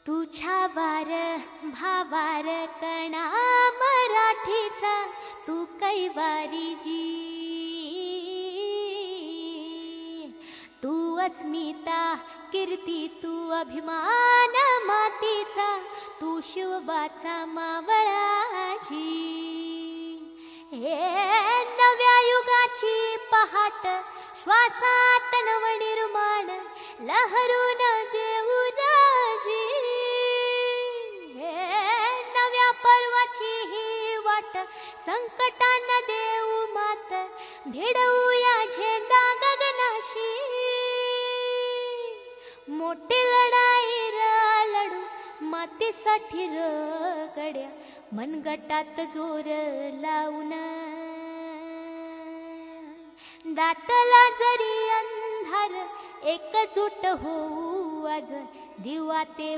तुझ्या वार भावार कणा मराठीचा तू कैवारी जी, तू अस्मिता कीर्ती तू अभिमान मातीचा, तू शिवबाचा मावळाची। हे नव्या युगाची पहाट श्वासात नवनिर्माण लहरून देऊ राजी। नव्या पर्वाची ही वाट संकटांना देऊ मात, भिडवूया झेंडा गगनाशी। मोठी लढाई लढू मातीसाठी गड्या, मनगटात जोर लावून दाटला जरी अंधार, एकजूट होऊ आज दिवा ते